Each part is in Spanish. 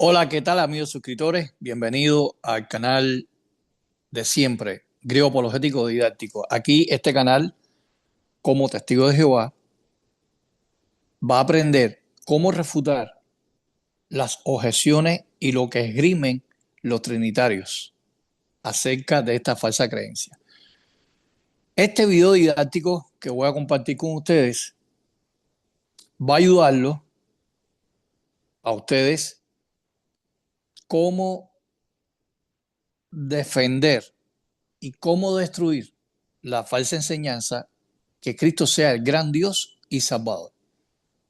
Hola, ¿qué tal amigos suscriptores? Bienvenido al canal de siempre, Griego Apologético Didáctico. Aquí este canal, como testigo de Jehová, va a aprender cómo refutar las objeciones y lo que esgrimen los trinitarios acerca de esta falsa creencia. Este video didáctico que voy a compartir con ustedes va a ayudarlos a ustedes cómo defender y cómo destruir la falsa enseñanza que Cristo sea el gran Dios y Salvador.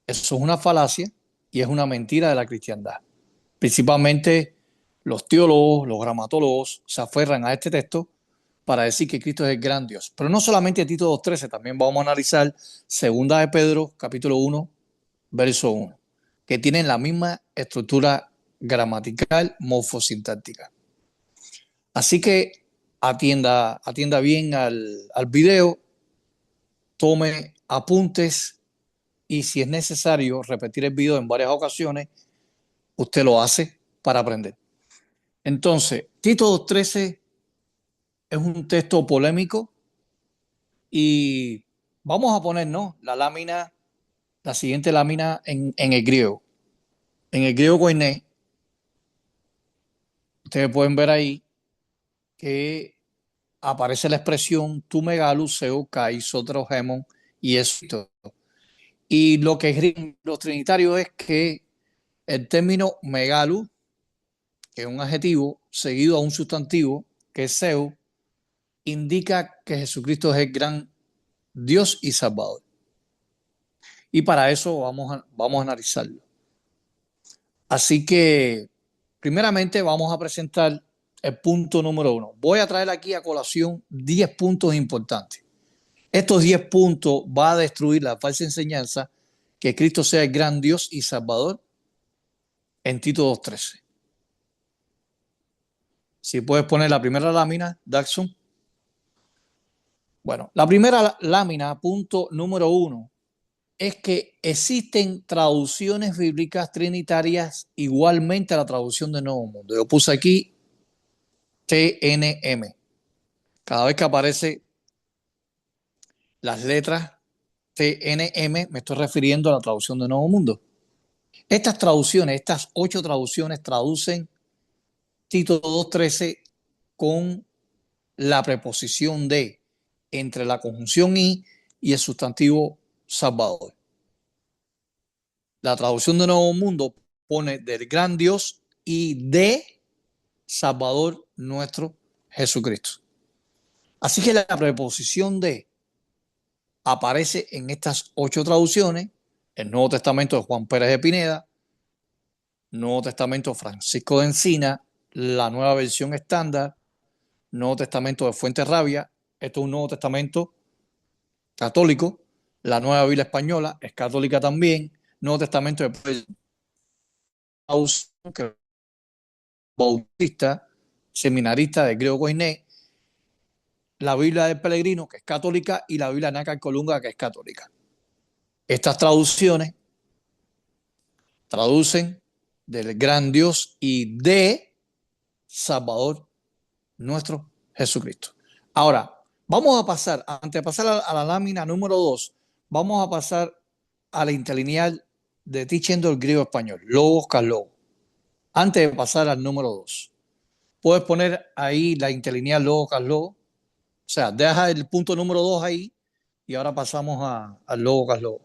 Eso es una falacia y es una mentira de la cristiandad. Principalmente los teólogos, los gramatólogos se aferran a este texto para decir que Cristo es el gran Dios. Pero no solamente Tito 2.13, también vamos a analizar Segunda de Pedro, capítulo 1, verso 1, que tienen la misma estructura gramatical morfosintáctica. Así que atienda bien al video, tome apuntes y si es necesario repetir el video en varias ocasiones, usted lo hace para aprender. Entonces, Tito 2.13 es un texto polémico y vamos a ponernos la siguiente lámina en el griego. En el griego koiné, ustedes pueden ver ahí que aparece la expresión tu megalus, seu, kai, sotrogemon y eso. Y lo que escriben los trinitarios es que el término megalus, que es un adjetivo seguido a un sustantivo, que es seu, indica que Jesucristo es el gran Dios y Salvador. Y para eso vamos a analizarlo. Así que, primeramente, vamos a presentar el punto número 1. Voy a traer aquí a colación 10 puntos importantes. Estos 10 puntos van a destruir la falsa enseñanza que Cristo sea el gran Dios y Salvador en Tito 2.13. Si puedes poner la primera lámina, Daxon. Bueno, la primera lámina, punto número 1, es que existen traducciones bíblicas trinitarias igualmente a la traducción de Nuevo Mundo. Yo puse aquí TNM. Cada vez que aparece las letras TNM, me estoy refiriendo a la traducción de Nuevo Mundo. Estas traducciones, estas 8 traducciones, traducen Tito 2.13 con la preposición de entre la conjunción y el sustantivo Salvador. La traducción de Nuevo Mundo pone del gran Dios y de Salvador nuestro Jesucristo. Así que la preposición de aparece en estas 8 traducciones: el Nuevo Testamento de Juan Pérez de Pineda, Nuevo Testamento Francisco de Encina, la Nueva Versión Estándar, Nuevo Testamento de Fuenterrabía. Esto es un Nuevo Testamento católico. La Nueva Biblia Española es católica también. Nuevo Testamento de Bautista, seminarista de griego koiné, la Biblia del Peregrino, que es católica, y la Biblia Nácar Colunga, que es católica. Estas traducciones traducen del gran Dios y de Salvador nuestro Jesucristo. Ahora, vamos a pasar, antes de pasar a la lámina número 2, vamos a pasar a la interlineal de Teaching el griego español, Logos Cas Logos. Antes de pasar al número 2, puedes poner ahí la interlineal Logos Cas Logos. O sea, deja el punto número 2 ahí y ahora pasamos al Logos Cas Logos.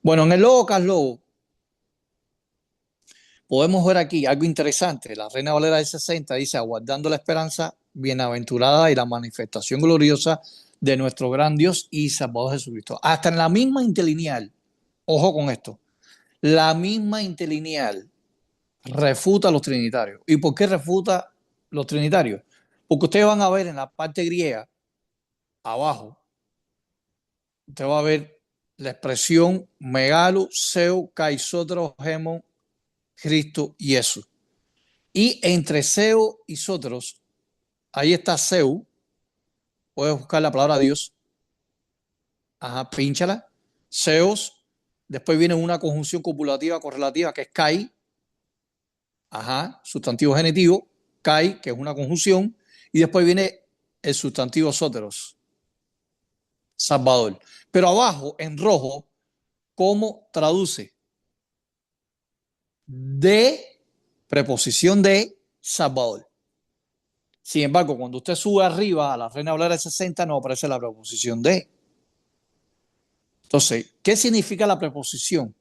Bueno, en el Logos Cas Logos podemos ver aquí algo interesante. La Reina Valera del 60 dice: aguardando la esperanza bienaventurada y la manifestación gloriosa de nuestro gran Dios y Salvador Jesucristo. Hasta en la misma interlineal, ojo con esto, la misma interlineal refuta a los trinitarios. ¿Y por qué refuta los trinitarios? Porque ustedes van a ver en la parte griega, abajo, usted va a ver la expresión megalo, seu, caisotro, gemon, Cristo y Jesús. Y entre seu y sotros, ahí está seu. Puedes buscar la palabra Dios. Ajá, pínchala. Seos. Después viene una conjunción copulativa correlativa que es kai. Ajá, sustantivo genitivo, kai, que es una conjunción, y después viene el sustantivo sóteros, Salvador. Pero abajo, en rojo, ¿cómo traduce? De, preposición de Salvador. Sin embargo, cuando usted sube arriba a la Reina Valera de 60, no aparece la preposición de. Entonces, ¿qué significa la preposición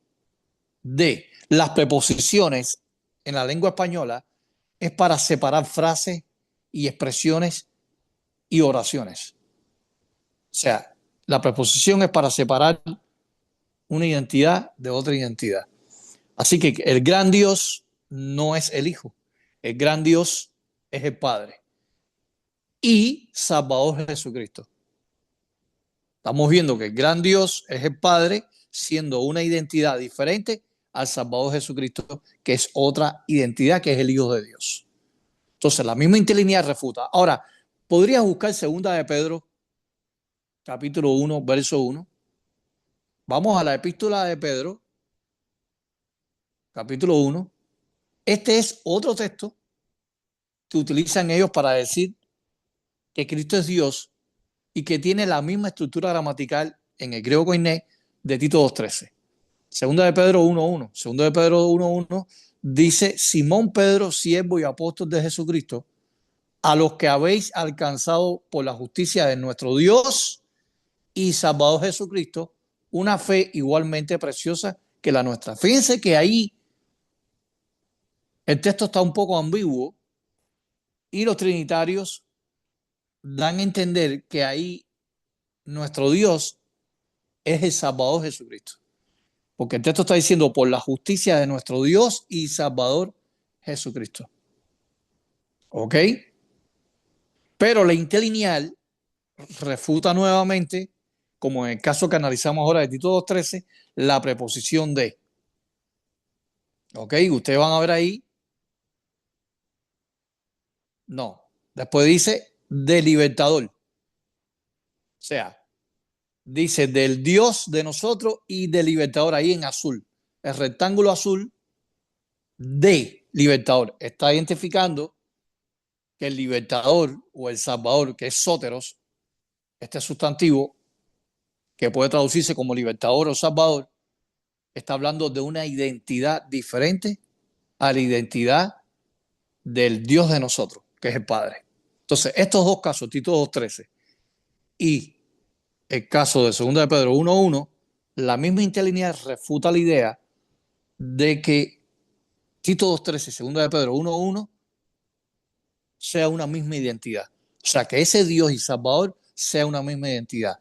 de? Las preposiciones en la lengua española es para separar frases y expresiones y oraciones. O sea, la preposición es para separar una identidad de otra identidad. Así que el gran Dios no es el Hijo, el gran Dios es el Padre y Salvador Jesucristo. Estamos viendo que el gran Dios es el Padre, siendo una identidad diferente al Salvador Jesucristo, que es otra identidad, que es el Hijo de Dios. Entonces, la misma interlinear refuta. Ahora, podrías buscar segunda de Pedro, capítulo 1, verso 1. Vamos a la epístola de Pedro, capítulo 1. Este es otro texto que utilizan ellos para decir que Cristo es Dios y que tiene la misma estructura gramatical en el griego koiné de Tito 2.13. Segunda de Pedro 1.1. Segunda de Pedro 1.1 dice: Simón Pedro, siervo y apóstol de Jesucristo, a los que habéis alcanzado por la justicia de nuestro Dios y Salvador Jesucristo, una fe igualmente preciosa que la nuestra. Fíjense que ahí el texto está un poco ambiguo y los trinitarios dan a entender que ahí nuestro Dios es el Salvador Jesucristo. Porque el texto está diciendo por la justicia de nuestro Dios y Salvador Jesucristo. ¿Ok? Pero la interlineal refuta nuevamente, como en el caso que analizamos ahora de Tito 2.13, la preposición de. ¿Ok? Ustedes van a ver ahí. No. Después dice de libertador. O sea, dice del Dios de nosotros y de libertador ahí en azul. El rectángulo azul de libertador está identificando que el libertador o el salvador, que es sóteros, este sustantivo que puede traducirse como libertador o salvador, está hablando de una identidad diferente a la identidad del Dios de nosotros, que es el Padre. Entonces, estos dos casos, Tito 2.13 y el caso de 2 de Pedro 1.1, la misma interlineal refuta la idea de que Tito 2.13 y 2 de Pedro 1.1 sea una misma identidad. O sea, que ese Dios y Salvador sea una misma identidad.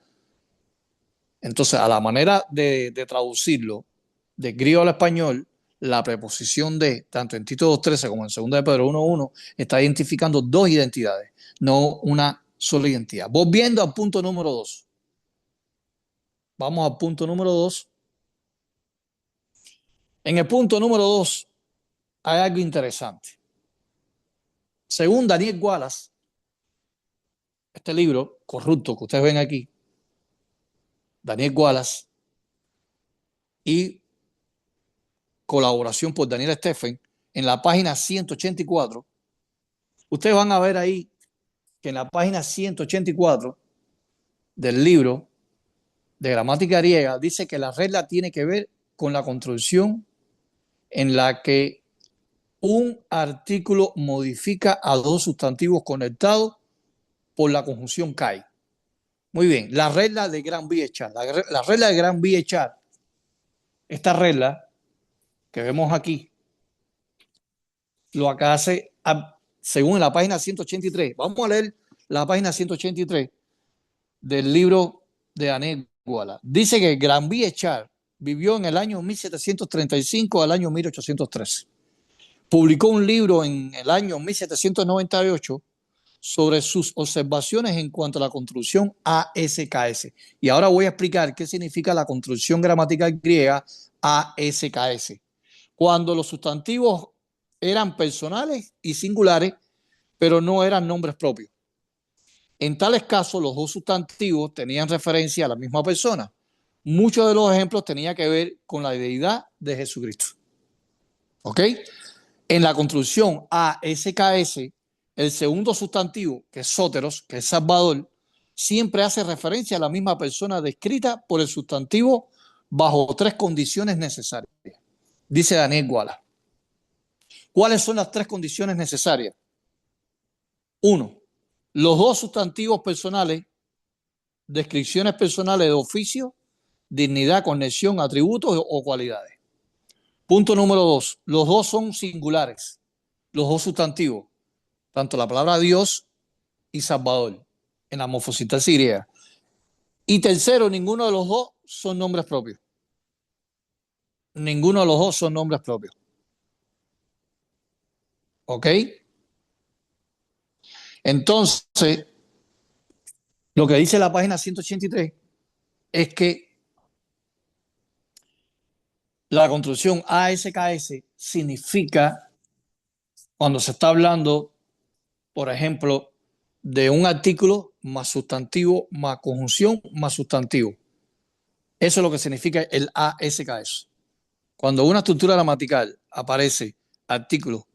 Entonces, a la manera de traducirlo de griego al español, la preposición de, tanto en Tito 2.13 como en 2 de Pedro 1.1, está identificando dos identidades, no una sola identidad. Volviendo al punto número 2. Vamos al punto número 2. En el punto número 2 hay algo interesante. Según Daniel Wallace, este libro corrupto que ustedes ven aquí, Daniel Wallace, y colaboración por Daniel Steffen, en la página 184, ustedes van a ver ahí que en la página 184 del libro de gramática griega dice que la regla tiene que ver con la construcción en la que un artículo modifica a dos sustantivos conectados por la conjunción kai. Muy bien, la regla de Granville-Char. La regla de Granville-Char, esta regla que vemos aquí, lo acá hace según la página 183. Vamos a leer la página 183 del libro de Daniel Wallace. Dice que Granville-Char vivió en el año 1735 al año 1813. Publicó un libro en el año 1798 sobre sus observaciones en cuanto a la construcción ASKS. Y ahora voy a explicar qué significa la construcción gramatical griega ASKS. Cuando los sustantivos eran personales y singulares, pero no eran nombres propios. En tales casos, los dos sustantivos tenían referencia a la misma persona. Muchos de los ejemplos tenían que ver con la deidad de Jesucristo. ¿Ok? En la construcción ASKS, el segundo sustantivo, que es Sóteros, que es Salvador, siempre hace referencia a la misma persona descrita por el sustantivo bajo tres condiciones necesarias. Dice Daniel Guala. ¿Cuáles son las tres condiciones necesarias? Uno, los dos sustantivos personales, descripciones personales de oficio, dignidad, conexión, atributos o cualidades. Punto número dos, los dos son singulares, los dos sustantivos, tanto la palabra Dios y Salvador, en la morfosintaxis griega. Y tercero, ninguno de los dos son nombres propios. Ninguno de los dos son nombres propios. ¿Ok? Entonces, lo que dice la página 183 es que la construcción ASKS significa, cuando se está hablando, por ejemplo, de un artículo más sustantivo más conjunción más sustantivo. Eso es lo que significa el ASKS. Cuando una estructura gramatical aparece artículo,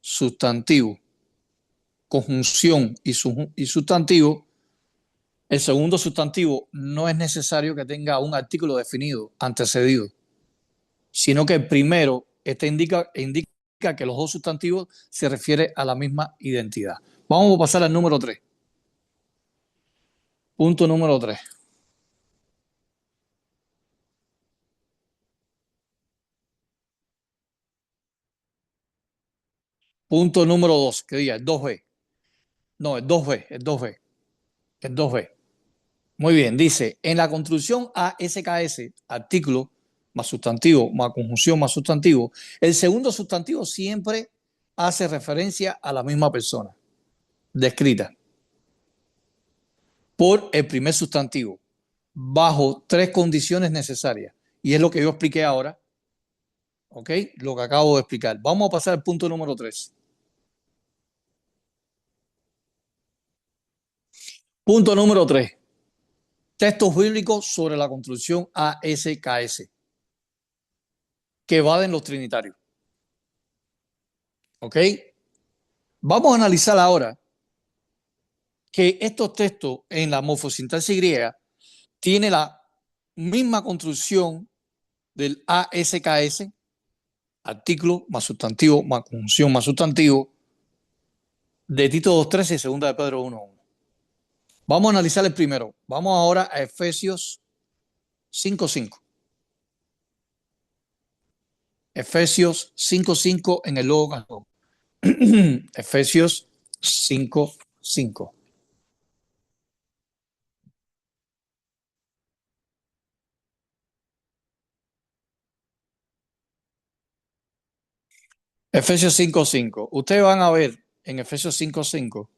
sustantivo, conjunción y sustantivo, el segundo sustantivo no es necesario que tenga un artículo definido antecedido, sino que el primero indica que los dos sustantivos se refieren a la misma identidad. Vamos a pasar al número 3. Punto número 3. Punto número 2, que diga el 2B. No, el 2B, el 2B, el 2B. Muy bien, dice, en la construcción ASKS, artículo más sustantivo, más conjunción más sustantivo, el segundo sustantivo siempre hace referencia a la misma persona descrita por el primer sustantivo, bajo tres condiciones necesarias. Y es lo que yo expliqué ahora, ¿ok? Lo que acabo de explicar. Vamos a pasar al punto número 3. Punto número 3. Textos bíblicos sobre la construcción ASKS que evaden los trinitarios. ¿Ok? Vamos a analizar ahora que estos textos en la morfosintaxis griega tienen la misma construcción del ASKS, artículo más sustantivo más conjunción más sustantivo, de Tito 2.13 y segunda de Pedro 1.1. Vamos a analizar el primero. Vamos ahora a Efesios 5.5. Efesios 5.5 en el logo. Efesios 5.5. Efesios 5.5. Ustedes van a ver en Efesios 5.5,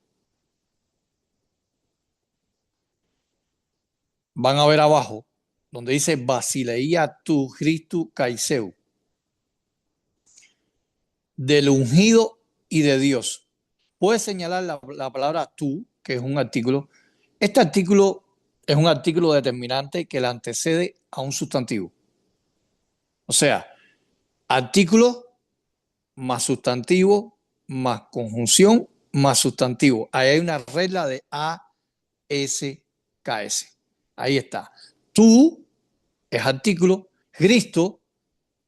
van a ver abajo, donde dice Basileia tu Christu Caiseu, del ungido y de Dios. Puedes señalar la palabra tú, que es un artículo. Este artículo es un artículo determinante que le antecede a un sustantivo. O sea, artículo más sustantivo más conjunción más sustantivo. Ahí hay una regla de ASKS. Ahí está. Tú es artículo, Cristo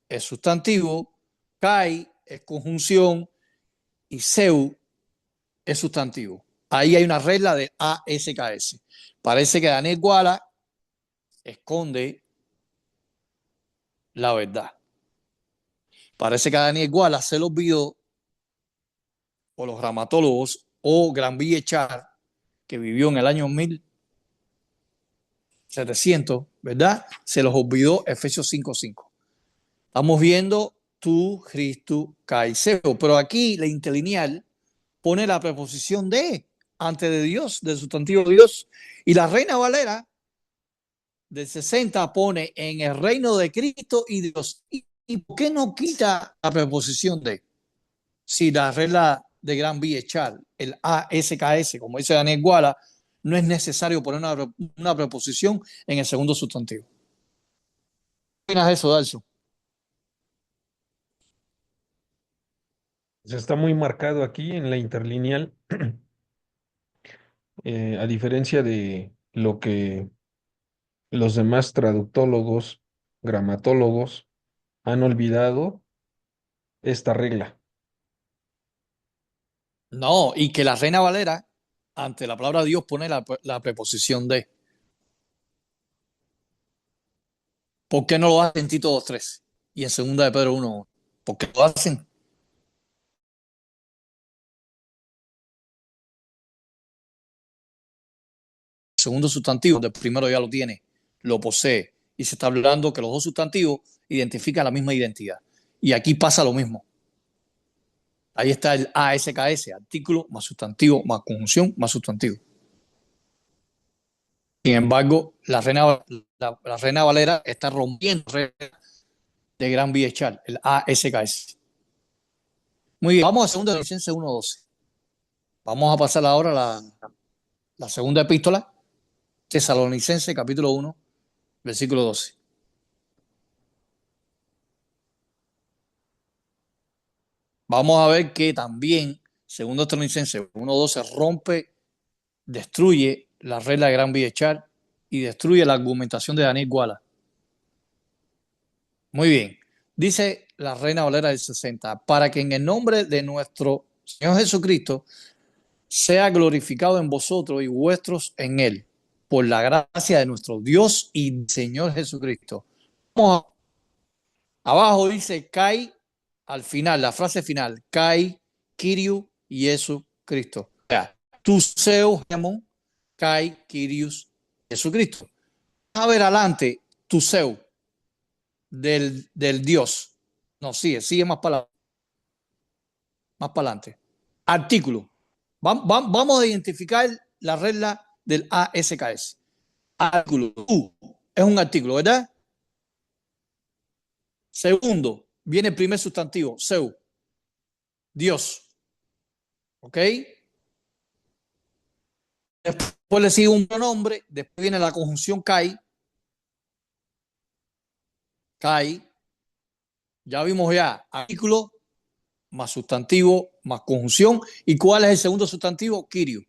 es sustantivo, Kai es conjunción y Seu es sustantivo. Ahí hay una regla de ASKS. Parece que Daniel Guala esconde la verdad. Parece que a Daniel Guala se le olvidó, o los gramatólogos, o Granville Echar, que vivió en el año 1700, ¿verdad? Se los olvidó Efesios 5.5. Estamos viendo tu, Cristo, Caiseo, pero aquí la interlineal pone la preposición de antes de Dios, del sustantivo Dios, y la Reina Valera del 60 pone en el reino de Cristo y Dios. ¿Y por qué no quita la preposición de? Si la regla de Gran Echar, el ASKS, como dice Daniel Guala, no es necesario poner una preposición en el segundo sustantivo. ¿Qué opinas de eso, Dalso? Se está muy marcado aquí en la interlineal, a diferencia de lo que los demás traductólogos, gramatólogos han olvidado esta regla. No, y que la Reina Valera, ante la palabra Dios, pone la preposición de. ¿Por qué no lo hacen en Tito 2:13 y en segunda de Pedro 1:1? ¿Por qué lo hacen? El segundo sustantivo del primero ya lo tiene, lo posee, y se está hablando que los dos sustantivos identifican la misma identidad. Y aquí pasa lo mismo. Ahí está el ASKS, artículo más sustantivo más conjunción más sustantivo. Sin embargo, la Reina Valera está rompiendo de Gran Vía Echar, el ASKS. Muy bien, vamos a 2 Tesalonicenses 1:12. Vamos a pasar ahora a la segunda epístola, Tesalonicenses capítulo 1, versículo 12. Vamos a ver que también, segundo Tesalonicenses 1:12, rompe, destruye la regla de Gran Vía Echar y destruye la argumentación de Daniel Guala. Muy bien. Dice la Reina Valera del 60, para que en el nombre de nuestro Señor Jesucristo sea glorificado en vosotros y vuestros en él, por la gracia de nuestro Dios y Señor Jesucristo. Vamos abajo dice, Kai, al final, la frase final, Kai, Kyriou, Jesucristo. O sea, tu seu, Kai, Kyrios, Jesucristo. A ver adelante, tu seu, del Dios. No, sigue más para adelante. Artículo. Vamos a identificar la regla del ASKS. Artículo. Es un artículo, ¿verdad? Segundo, viene el primer sustantivo, seu. Dios. ¿Ok? Después le sigue un pronombre, después viene la conjunción kai. Kai. Ya vimos ya artículo más sustantivo más conjunción. ¿Y cuál es el segundo sustantivo? Kyrio.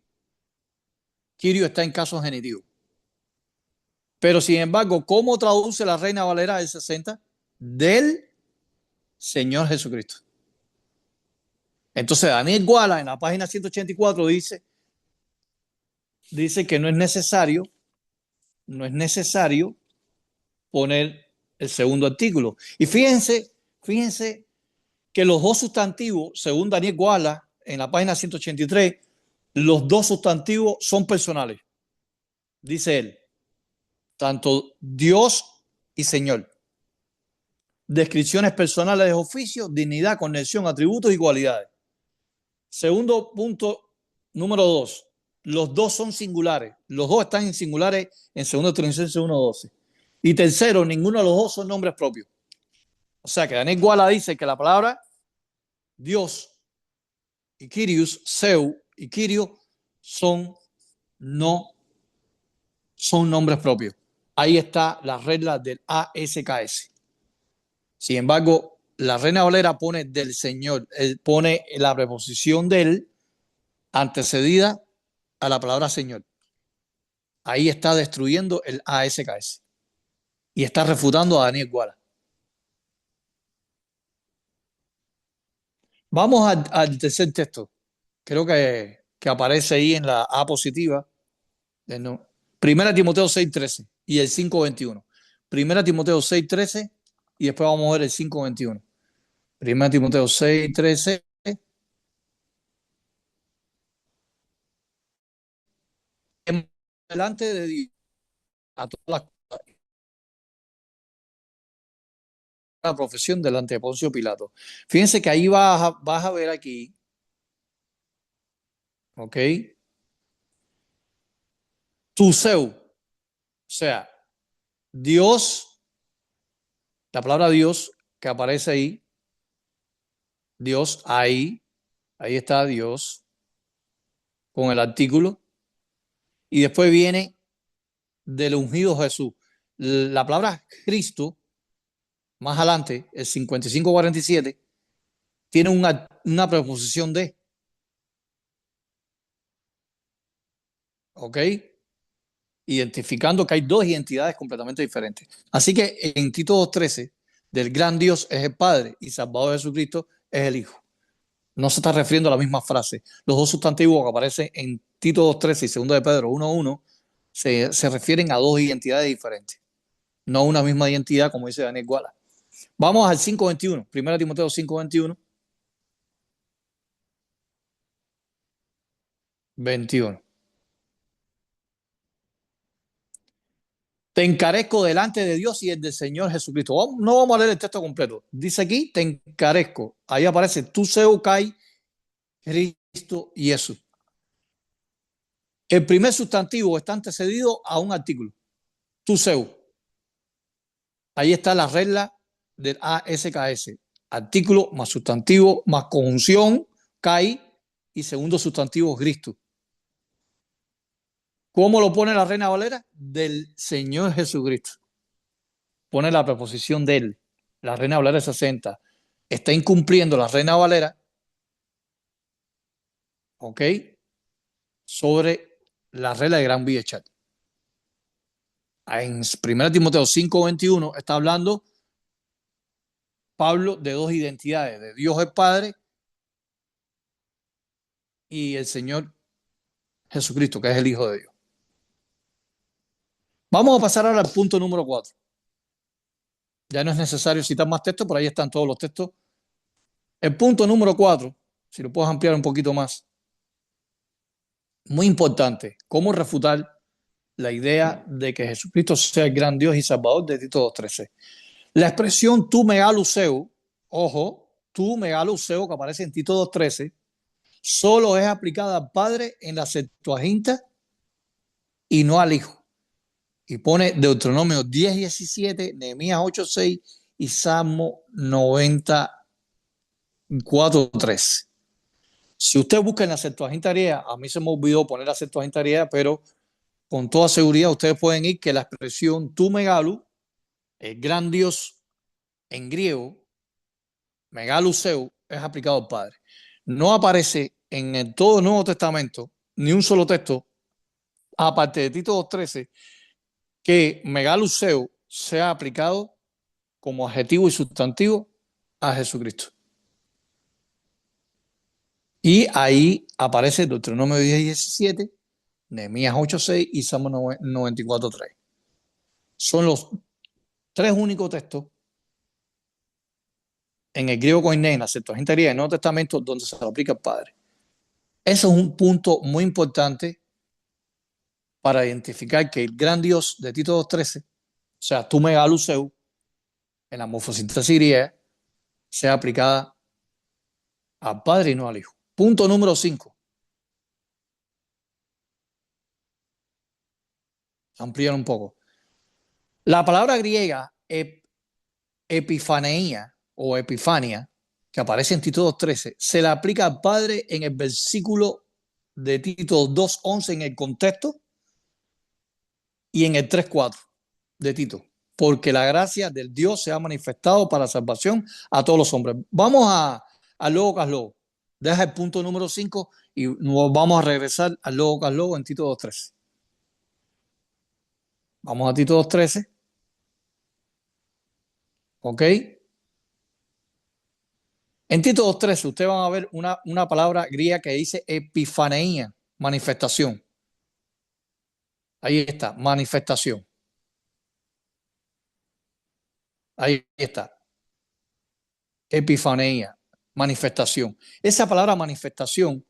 Kyrio está en caso genitivo. Pero sin embargo, ¿cómo traduce la Reina Valera del 60? Del Señor Jesucristo. Entonces, Daniel Guala en la página 184 dice que no es necesario poner el segundo artículo. Y fíjense que los dos sustantivos, según Daniel Guala en la página 183, los dos sustantivos son personales. Dice él, tanto Dios y Señor. Descripciones personales de oficio, dignidad, conexión, atributos y cualidades. Segundo punto, número 2. Los dos son singulares. Los dos están en singulares en 2 Tesalonicenses 1:12. Y tercero, ninguno de los dos son nombres propios. O sea que Daniel Guala dice que la palabra Dios y Kyrios, Seu y Kyrio no son nombres propios. Ahí está la regla del ASKS. Sin embargo, la Reina Valera pone del Señor, pone la preposición del antecedida a la palabra Señor. Ahí está destruyendo el ASKS y está refutando a Daniel Guala. Vamos al tercer texto. Creo que aparece ahí en la A positiva. No. Primera Timoteo 6:13 y el 5:21. Primera Timoteo 6:13 y después vamos a ver el 5:21. Primera Timoteo 6:13. Delante de Dios a todas las cosas, la profesión delante de Poncio Pilato. Fíjense que ahí vas a ver aquí, ¿ok? Tu seu, o sea, Dios, la palabra Dios que aparece ahí, Dios ahí está Dios con el artículo, y después viene del ungido Jesús. La palabra Cristo, más adelante, el 55:47, tiene una preposición de. ¿Ok? Identificando que hay dos identidades completamente diferentes. Así que en Tito 2:13, del gran Dios es el Padre y Salvador Jesucristo es el Hijo. No se está refiriendo a la misma frase. Los dos sustantivos que aparecen en Tito 2:13 y 2 de Pedro 1:1 se refieren a dos identidades diferentes, no a una misma identidad, como dice Daniel Guala. Vamos al 5:21, 1 Timoteo 5:21, 21. Te encarezco delante de Dios y el del Señor Jesucristo. No vamos a leer el texto completo. Dice aquí, te encarezco. Ahí aparece tu Kai, Cristo y Jesús. El primer sustantivo está antecedido a un artículo. Tu seu. Ahí está la regla del ASKS. Artículo más sustantivo más conjunción, Kai, y segundo sustantivo, Cristo. ¿Cómo lo pone la Reina Valera? Del Señor Jesucristo. Pone la preposición de él. La Reina Valera 60. Está incumpliendo la Reina Valera, ¿ok? Sobre la regla de Gran Vía Chat. En 1 Timoteo 5:21 está hablando Pablo de dos identidades, de Dios el Padre y el Señor Jesucristo, que es el Hijo de Dios. Vamos a pasar ahora al punto número 4. Ya no es necesario citar más textos, por ahí están todos los textos. El punto número 4, si lo puedes ampliar un poquito más, muy importante, cómo refutar la idea de que Jesucristo sea el gran Dios y Salvador de Tito 2:13. La expresión tu megaluseo, ojo, tu megaluseo que aparece en Tito 2:13, solo es aplicada al Padre en la Septuaginta y no al Hijo. Y pone Deuteronomio 10:17, Nehemías 8:6 y Salmo 94:3. Si usted busca en la Septuaginta griega, a mí se me olvidó poner la Septuaginta griega, pero con toda seguridad ustedes pueden ir que la expresión tu megalu, el gran Dios en griego, megaluseu, es aplicado al Padre. No aparece en todo el Nuevo Testamento ni un solo texto, aparte de Tito 2:13, que megaluseu sea aplicado como adjetivo y sustantivo a Jesucristo. Y ahí aparece Deuteronomio 10:17, Nehemías 8:6 y Salmo 94:3. Son los tres únicos textos en el griego koiné, en la Septuaginta griega, en el Nuevo Testamento, donde se lo aplica al Padre. Eso es un punto muy importante para identificar que el gran Dios de Tito 2:13, o sea, tu megaluseu, en la morfosintaxis griega, sea aplicada al Padre y no al Hijo. Punto número 5. Ampliar un poco. La palabra griega epifaneía o epifania, que aparece en Tito 2:13, se la aplica al Padre en el versículo de Tito 2:11 en el contexto y en el 3:4 de Tito, porque la gracia del Dios se ha manifestado para salvación a todos los hombres. Vamos al Logos Logo. Deja el punto número 5 y nos vamos a regresar al Logos Logo en Tito 2:13. Vamos a Tito 2:13. ¿Ok? En Tito 2:13 ustedes van a ver una palabra griega que dice epifaneía, manifestación. Ahí está, manifestación. Ahí está, epifaneía, manifestación. Esa palabra manifestación,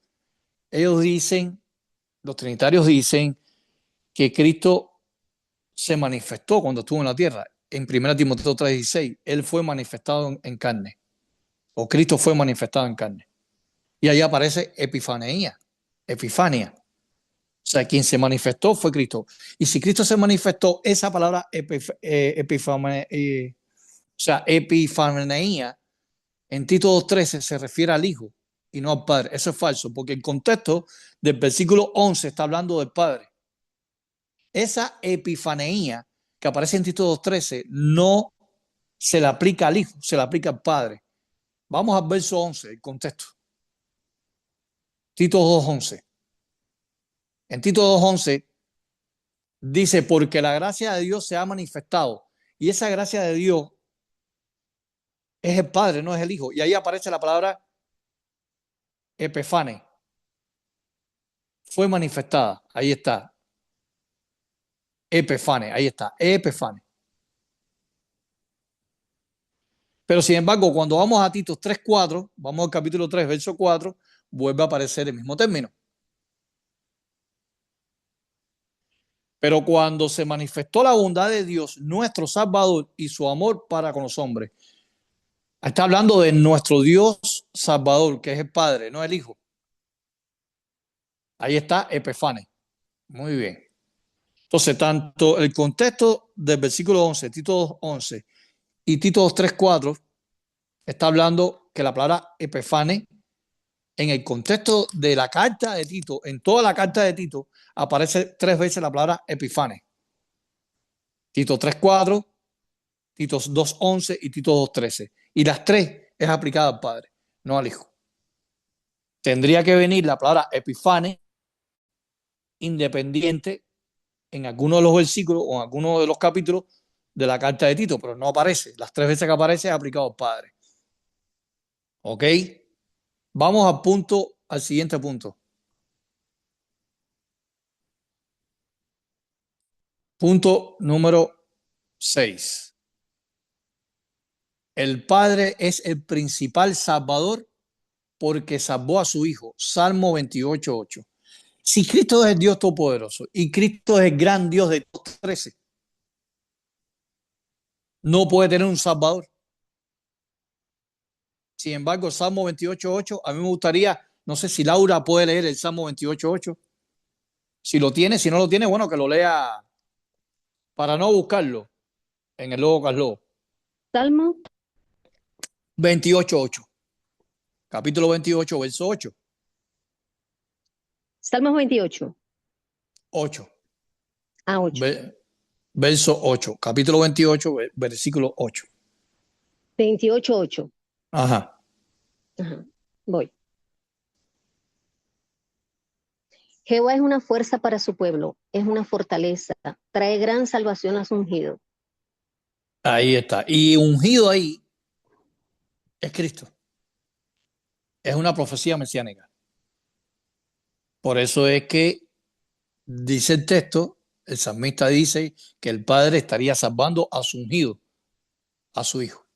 ellos dicen, los trinitarios dicen que Cristo se manifestó cuando estuvo en la tierra. En 1 Timoteo 3:16, Él fue manifestado en carne, o Cristo fue manifestado en carne. Y ahí aparece epifaneía, epifania. O sea, quien se manifestó fue Cristo. Y si Cristo se manifestó, esa palabra epifaneía en Tito 2:13 se refiere al Hijo y no al Padre. Eso es falso, porque el contexto del versículo 11 está hablando del Padre. Esa epifaneía que aparece en Tito 2:13 no se le aplica al Hijo, se le aplica al Padre. Vamos al verso 11, el contexto. Tito 2:11. En Tito 2:11 dice, porque la gracia de Dios se ha manifestado. Y esa gracia de Dios es el Padre, no es el Hijo. Y ahí aparece la palabra epifane. Fue manifestada. Ahí está. Epifane. Ahí está. Epifane. Pero sin embargo, cuando vamos a Tito 3:4, vamos al capítulo 3, verso 4, vuelve a aparecer el mismo término. Pero cuando se manifestó la bondad de Dios, nuestro Salvador, y su amor para con los hombres. Está hablando de nuestro Dios Salvador, que es el Padre, no el Hijo. Ahí está Epifane. Muy bien. Entonces, tanto el contexto del versículo 11, Tito 11 y Tito 3:4 está hablando que la palabra Epifane en el contexto de la carta de Tito, en toda la carta de Tito, aparece 3 veces la palabra Epifane. Tito 3:4, Tito 2:11 y Tito 2:13. Y las 3 es aplicada al Padre, no al Hijo. Tendría que venir la palabra Epifane independiente en alguno de los versículos o en alguno de los capítulos de la carta de Tito, pero no aparece. Las 3 veces que aparece es aplicado al Padre. ¿Ok? Vamos al siguiente punto. Punto número 6. El Padre es el principal salvador porque salvó a su Hijo. Salmo 28:8. Si Cristo es el Dios Todopoderoso y Cristo es el gran Dios de todos 13, no puede tener un salvador. Sin embargo, el Salmo 28:8, a mí me gustaría, no sé si Laura puede leer el Salmo 28:8. Si lo tiene, si no lo tiene, bueno, que lo lea para no buscarlo en el Logo Carlos. Salmo 28:8. Capítulo 28, verso 8. Salmos 28. 8. 8. Verso 8. Capítulo 28, versículo 8. 28, 8. Ajá. Ajá. Voy. Jehová es una fuerza para su pueblo, es una fortaleza, trae gran salvación a su ungido. Ahí está. Y ungido ahí es Cristo. Es una profecía mesiánica. Por eso es que dice el texto, el salmista dice que el Padre estaría salvando a su ungido, a su Hijo.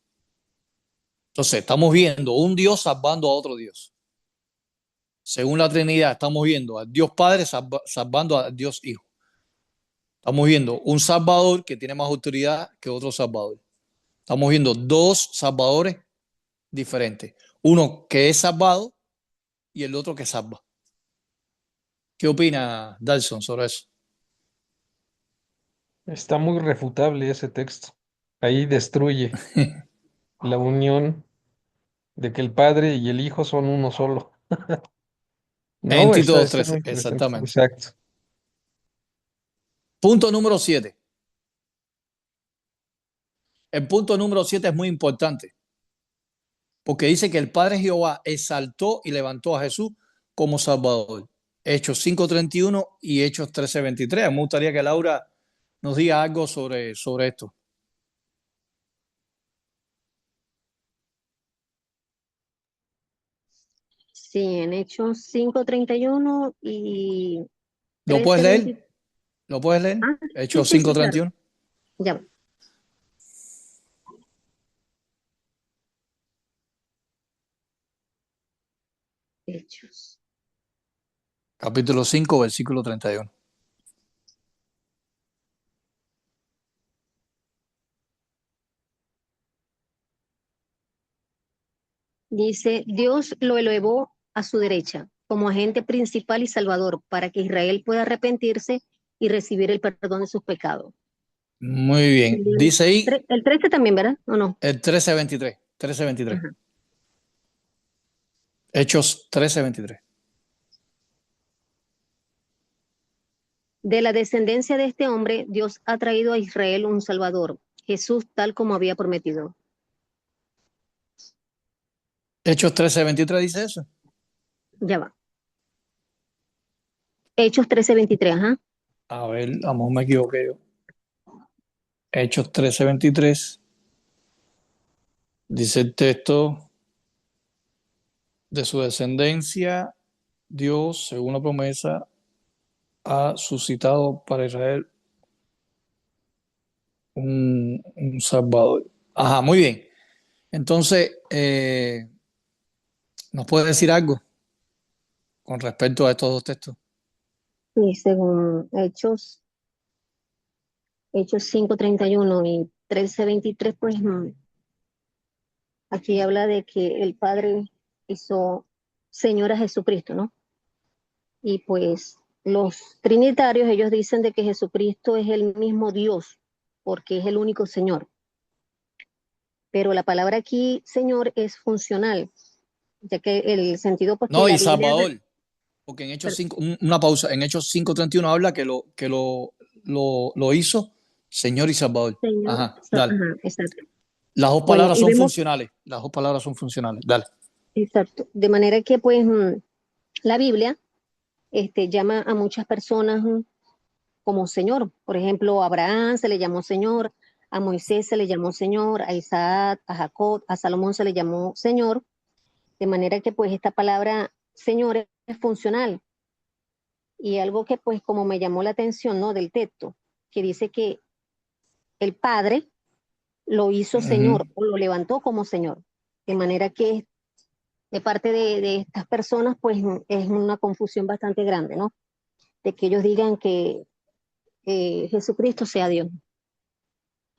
Entonces, estamos viendo un Dios salvando a otro Dios. Según la Trinidad, estamos viendo al Dios Padre salvando al Dios Hijo. Estamos viendo un Salvador que tiene más autoridad que otro Salvador. Estamos viendo dos Salvadores diferentes. Uno que es salvado y el otro que salva. ¿Qué opina Dalson sobre eso? Está muy refutable ese texto. Ahí destruye la unión de que el Padre y el Hijo son uno solo. En No, Tito está 2:13, muy interesante. exactamente. Exacto. Punto número 7. El punto número 7 es muy importante porque dice que el Padre Jehová exaltó y levantó a Jesús como Salvador. Hechos 5:31 y Hechos 13:23. Me gustaría que Laura nos diga algo sobre esto. Sí, en Hechos 5:31 y ¿Lo puedes leer? 13:20. ¿Lo puedes leer? Ah, sí, Hechos sí, sí, claro. 5:31. Ya va. Hechos. Capítulo 5, versículo 31. Dice, Dios lo elevó a su derecha como agente principal y salvador para que Israel pueda arrepentirse y recibir el perdón de sus pecados. Muy bien. Dice ahí El 13 también, ¿verdad? ¿O no? el 13:23. 13:23. Ajá. Hechos 13:23. De la descendencia de este hombre, Dios ha traído a Israel un Salvador, Jesús tal como había prometido. Hechos 13:23 dice eso. Ya va. Hechos 13:23, ajá. A ver, a lo mejor me equivoqué yo. Hechos 13:23. Dice el texto, de su descendencia, Dios, según la promesa, ha suscitado para Israel un Salvador. Ajá, muy bien. Entonces, ¿nos puede decir algo con respecto a estos dos textos? Y según Hechos 5:31 y 13:23, pues aquí habla de que el Padre hizo Señor a Jesucristo, ¿no? Y pues los trinitarios, ellos dicen de que Jesucristo es el mismo Dios, porque es el único Señor. Pero la palabra aquí, Señor, es funcional, ya que el sentido pues que No, la y Biblia... Salvador, porque en Hechos 5, una pausa, en Hechos 5:31 habla que lo hizo Señor y Salvador. Señor, Ajá, dale. ajá, exacto. Las dos Bueno, palabras y son vemos, funcionales. Las dos palabras son funcionales. Dale. exacto, de manera que pues la Biblia llama a muchas personas como Señor. Por ejemplo, a Abraham se le llamó Señor, a Moisés se le llamó Señor, a Isaac, a Jacob, a Salomón se le llamó Señor, de manera que pues esta palabra Señor es funcional. Y algo que pues como me llamó la atención, ¿no? Del texto, que dice que el Padre lo hizo Ujú. Señor o lo levantó como Señor. De manera que de parte de estas personas pues es una confusión bastante grande, ¿no? De que ellos digan que Jesucristo sea Dios.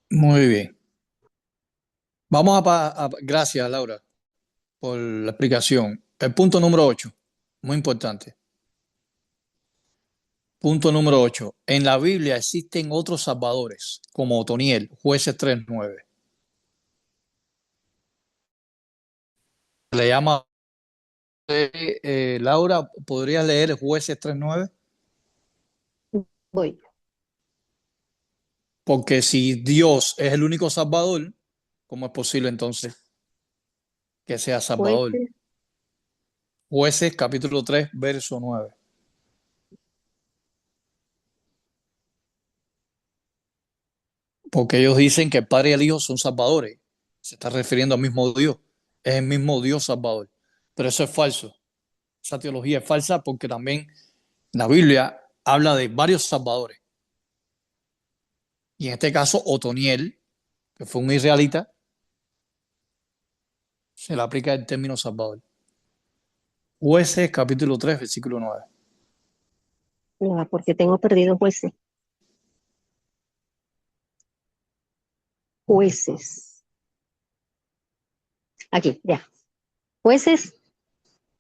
Muy bien. Vamos gracias, Laura, por la explicación. El punto número 8, muy importante. Punto número 8. En la Biblia existen otros salvadores, como Otoniel, Jueces 3:9. Le llama, Laura, ¿podrías leer Jueces 3:9? Voy. Porque si Dios es el único salvador, ¿cómo es posible entonces que sea salvador? Jueces, Jueces capítulo 3, verso 9. Porque ellos dicen que el Padre y el Hijo son salvadores. Se está refiriendo al mismo Dios. Es el mismo Dios salvador. Pero eso es falso. Esa teología es falsa porque también la Biblia habla de varios salvadores. Y en este caso, Otoniel, que fue un israelita, se le aplica el término salvador. Jueces capítulo 3, versículo 9. no, porque tengo perdido jueces. Jueces. Aquí, ya. Jueces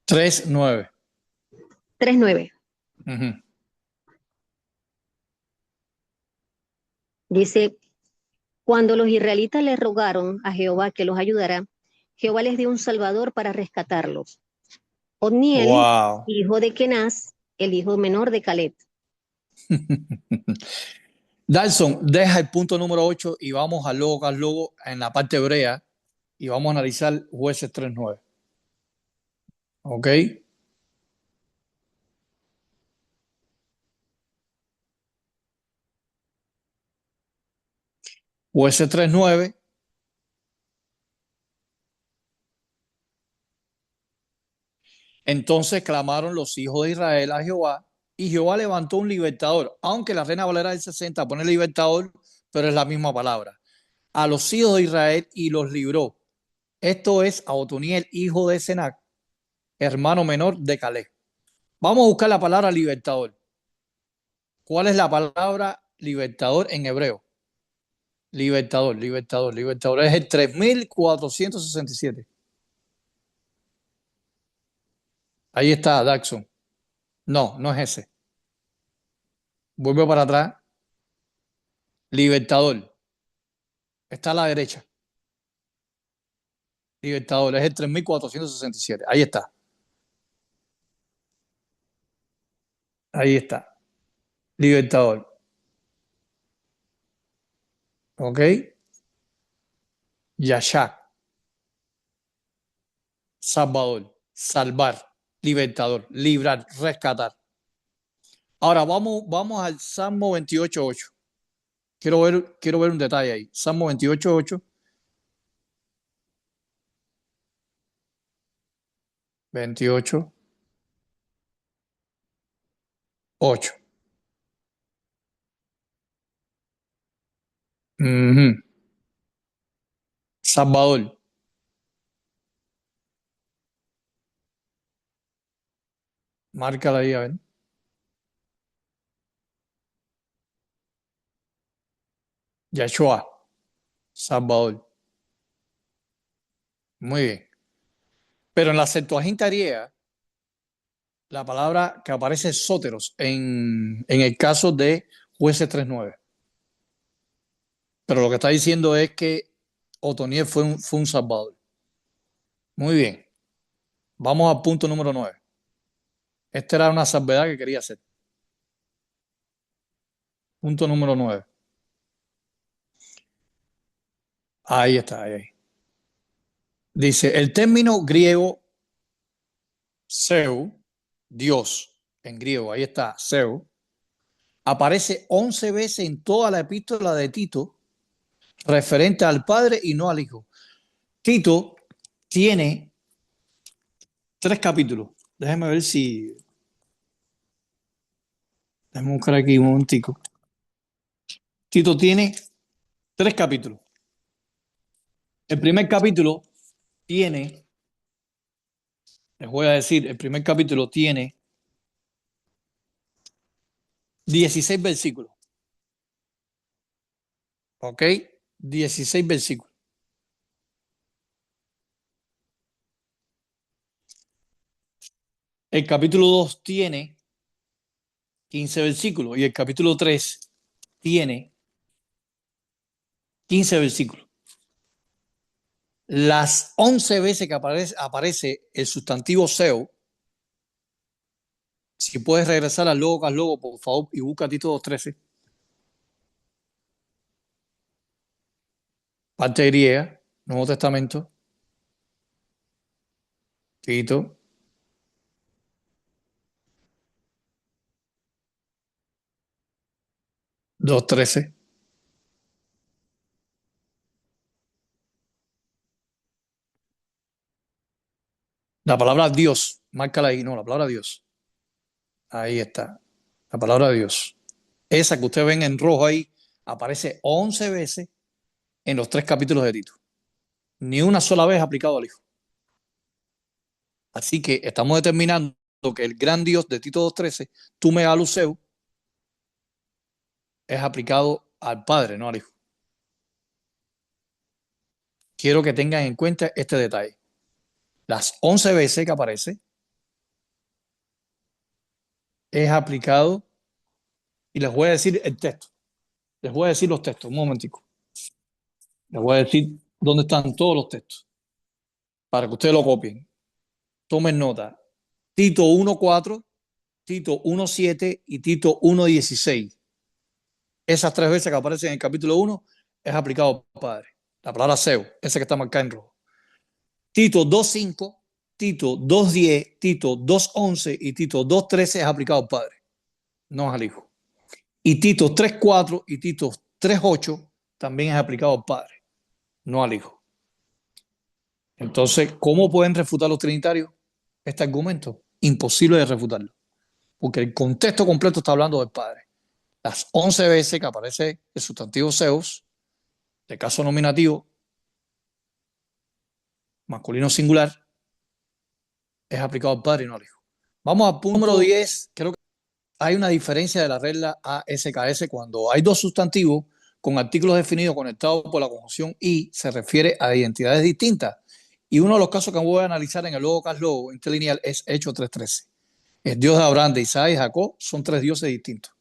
3:9. 3:9. Uh-huh. Dice, cuando los israelitas le rogaron a Jehová que los ayudara, Jehová les dio un salvador para rescatarlos. Otniel, Wow. hijo de Kenaz, el hijo menor de Caleb. Dalson, deja el punto número 8 y vamos al logo en la parte hebrea y vamos a analizar Jueces 3:9. ¿Ok? Jueces 3:9. Entonces clamaron los hijos de Israel a Jehová y Jehová levantó un libertador, aunque la Reina Valera del 60 pone libertador, pero es la misma palabra, a los hijos de Israel y los libró. Esto es a Otoniel, hijo de Senac, hermano menor de Caleb. Vamos a buscar la palabra libertador. ¿Cuál es la palabra libertador en hebreo? Libertador, libertador, libertador. Es el 3467. Ahí está, Daxon. No, no es ese. Vuelve para atrás. Libertador. Está a la derecha. Libertador. Es el 3467. Ahí está. Ahí está. Libertador. ¿Ok? Yashak. Salvador. Salvar. Libertador. Librar. Rescatar. Ahora vamos al Salmo 28.8. Quiero ver un detalle ahí. Salmo 28.8. 28.8. Ujú. Salvador. Márcala ahí, a ver. Yahshua. Salvador. Muy bien. Pero en la Septuaginta griega, la palabra que aparece es sóteros en el caso de Jueces 3.9. Pero lo que está diciendo es que Otoniel fue un salvador. Muy bien. Vamos al punto número 9. Esta era una salvedad que quería hacer. Punto número 9. Ahí está, ahí. Dice, el término griego Seu, Dios, en griego, ahí está, Seu, aparece 11 veces en toda la epístola de Tito, referente al Padre y no al Hijo. Tito tiene 3 capítulos. Déjeme ver si... Déjame buscar aquí un momentico. Tito tiene 3 capítulos. El primer capítulo tiene, les voy a decir, el primer capítulo tiene 16 versículos. ¿Ok? 16 versículos. El capítulo 2 tiene 15 versículos y el capítulo 3 tiene 15 versículos. Las 11 veces que aparece el sustantivo Seu, si puedes regresar al logo, por favor, y busca Tito 2.13, parte griega, Nuevo Testamento, Tito 2.13. La palabra Dios, márcala ahí, no, la palabra Dios. Ahí está, la palabra Dios. Esa que ustedes ven en rojo ahí, aparece 11 veces en los 3 capítulos de Tito. Ni una sola vez aplicado al Hijo. Así que estamos determinando que el gran Dios de Tito 2.13, tú me aluseu, es aplicado al Padre, no al Hijo. Quiero que tengan en cuenta este detalle. Las 11 veces que aparece es aplicado, y les voy a decir el texto. Les voy a decir los textos, un momentico. Les voy a decir dónde están todos los textos para que ustedes lo copien. Tomen nota. Tito 1.4, Tito 1.7 y Tito 1.16. Esas 3 veces que aparecen en el capítulo 1 es aplicado al Padre. La palabra seu, ese que está marcado en rojo. Tito 2.5, Tito 2.10, Tito 2.11 y Tito 2.13 es aplicado al Padre, no es al Hijo. Y Tito 3.4 y Tito 3.8 también es aplicado al Padre, no al Hijo. Entonces, ¿cómo pueden refutar los trinitarios este argumento? Imposible de refutarlo, porque el contexto completo está hablando del Padre. Las 11 veces que aparece el sustantivo Zeus, de caso nominativo, masculino singular, es aplicado al Padre y no al Hijo. Vamos al punto número 10. Creo que hay una diferencia de la regla ASKS cuando hay 2 sustantivos con artículos definidos conectados por la conjunción y se refiere a identidades distintas. Y uno de los casos que voy a analizar en el Logos Logo interlineal es Hechos 3.13. El Dios de Abraham, de Isaac y Jacob son 3 dioses distintos.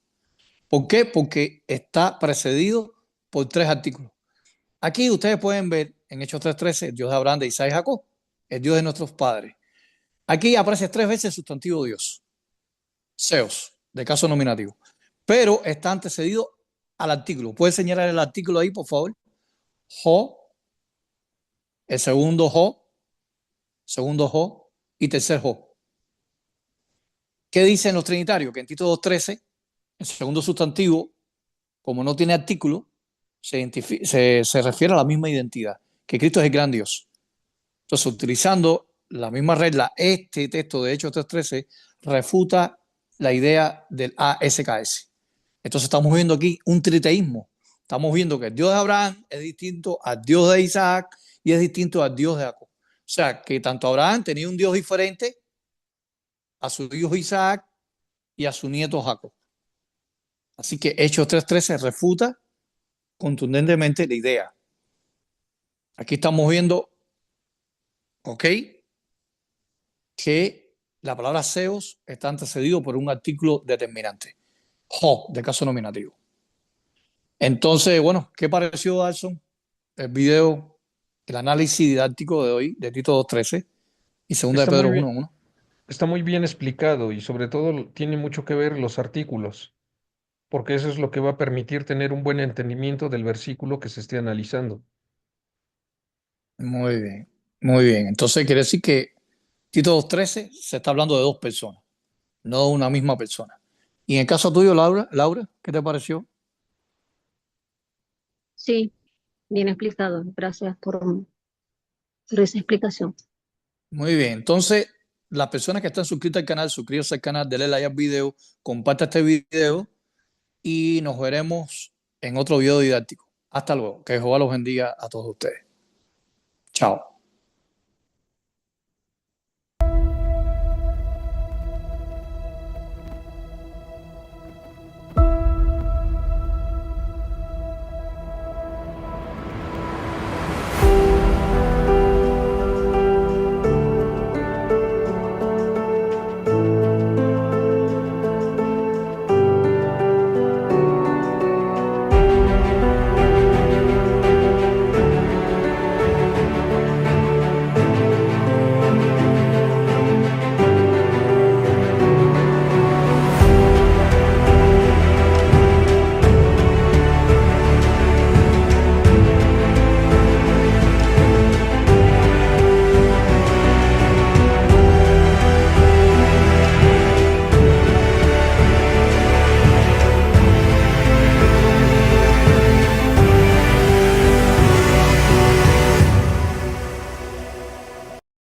¿Por qué? Porque está precedido por 3 artículos. Aquí ustedes pueden ver en Hechos 3.13 el Dios de Abraham, de Isaac y Jacob, el Dios de nuestros padres. Aquí aparece 3 veces el sustantivo Dios, Zeus, de caso nominativo, pero está antecedido al artículo. ¿Puede señalar el artículo ahí, por favor? Jo, el segundo Jo y tercer Jo. ¿Qué dicen los trinitarios? Que en Tito 2.13 El segundo sustantivo, como no tiene artículo, se refiere a la misma identidad, que Cristo es el gran Dios. Entonces, utilizando la misma regla, este texto de Hechos 3:13 refuta la idea del ASKS. Entonces estamos viendo aquí un triteísmo. Estamos viendo que el Dios de Abraham es distinto al Dios de Isaac y es distinto al Dios de Jacob. O sea, que tanto Abraham tenía un Dios diferente a su hijo Isaac y a su nieto Jacob. Así que Hechos 3:13 refuta contundentemente la idea. Aquí estamos viendo, ¿ok?, que la palabra seos está antecedido por un artículo determinante, ho, de caso nominativo. Entonces, bueno, ¿qué pareció, Alson, el video, el análisis didáctico de hoy de Tito 2:13 y segunda de Está muy Pedro bien, 1:1? está muy bien explicado y sobre todo tiene mucho que ver los artículos, porque eso es lo que va a permitir tener un buen entendimiento del versículo que se esté analizando. Muy bien, muy bien. Entonces quiere decir que Tito 2:13 se está hablando de dos personas, no de una misma persona. Y en el caso tuyo, Laura, ¿qué te pareció? Sí, bien explicado. Gracias por esa explicación. Muy bien, entonces las personas que están suscritas al canal, suscríbanse al canal, denle like al video, comparte este video y nos veremos en otro video didáctico. Hasta luego, que Jehová los bendiga a todos ustedes. Chao.